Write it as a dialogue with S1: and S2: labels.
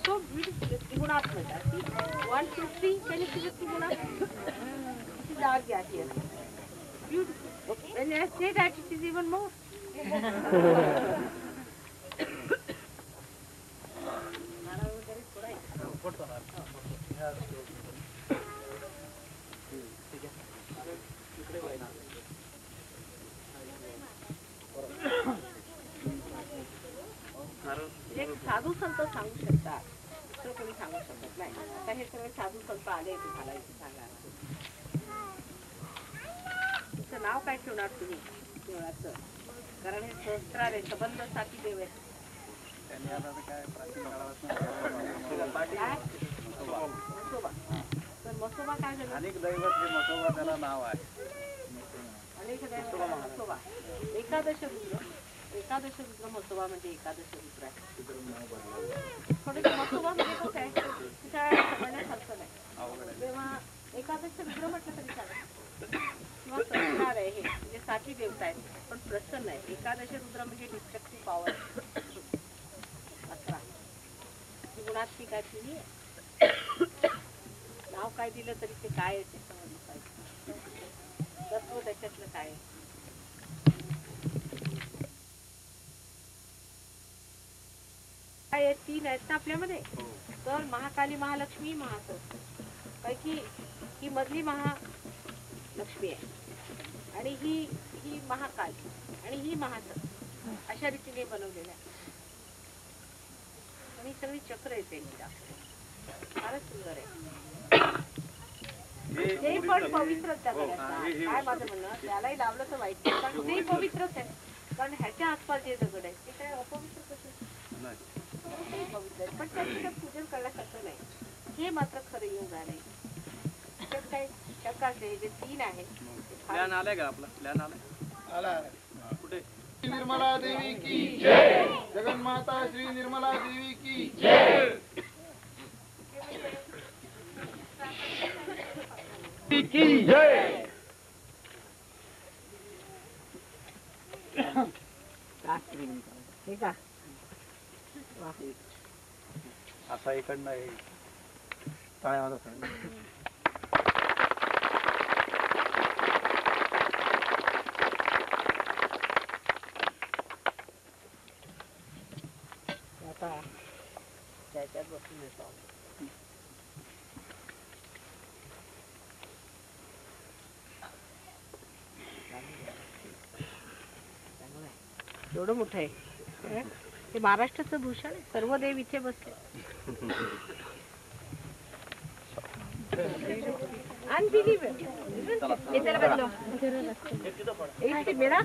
S1: so beautiful. Trigunaatmaka. See, 1, 2, 3. Can you see the Trigunaatmaka? This is our gas here. Beautiful. Okay. When I say that, it is even more. साधू संत सांगू शकतात तर कोणी सांगू शकत नाही. आता हे सगळे साधू संत आले तुम्हाला इथे सांगा. तुमचं नाव काय ठेवणार तुम्ही देवळाचं? कारण हे सहस्त्रार आहे, सबंध साथी देव आहेत. मसोबा. तर मसोबा काय झालं? अनेक दैवत हे मसोबा त्याला नाव आहे. अनेक दैवत मसोबा. एकादश रुद्र. एकादश रुद्र मसोबा म्हणजे एकादश रुद्र आहे. थोडं मसोबा म्हणजे कसं आहे त्या समजण्यासारखं नाही. तेव्हा एकादश रुद्र म्हटलं तरी चालेल किंवा सहस्रार आहे हे म्हणजे साथी देवता आहेत पण प्रसन्न आहे. एकादश रुद्र म्हणजे डिस्ट्रक्टिव्ह पॉवर. 11 गुणात्मिक आहे तिन्ही. नाव काय दिलं तरी ते काय आहे ते समजलं पाहिजे. तत्व त्याच्यातलं काय आहे. काय 3 आहेत ना आपल्यामध्ये. तर महाकाली, महालक्ष्मी, महासरस्वती पैकी ही मधली महालक्ष्मी आहे आणि ही महाकाली आणि ही महासरस्वती अशा रीतीने बनवलेलं आहे. आणि सगळी चक्र येते फारच सुंदर आहे. ते पण पवित्रच त्या काय माझं म्हणणं त्यालाही लावलं तर वाईट नाही कारण ते पवित्रच आहे. कारण ह्याच्या आसपास जे दगड आहेत ते काय अपवित्र कसं पवित्र आहे पण त्याच्यात पूजन करण्यासारखं नाही. हे मात्र खरं योग आहे. त्याच्यात काय शकाचे जे 3 आहेत प्लॅन आलाय का आपला? प्लॅन आलाय कुठे? निर्मला देवी की जय. जगन्माता श्री निर्मला देवी की जय. की जय. ठीक आहे. असा इकडनं आहे टाळ्या वाजवत आता त्याच्यात बसून येतो. एवढं मोठं आहे ते महाराष्ट्राचं भूषण आहे. सर्व देव इथे बसले. मेरा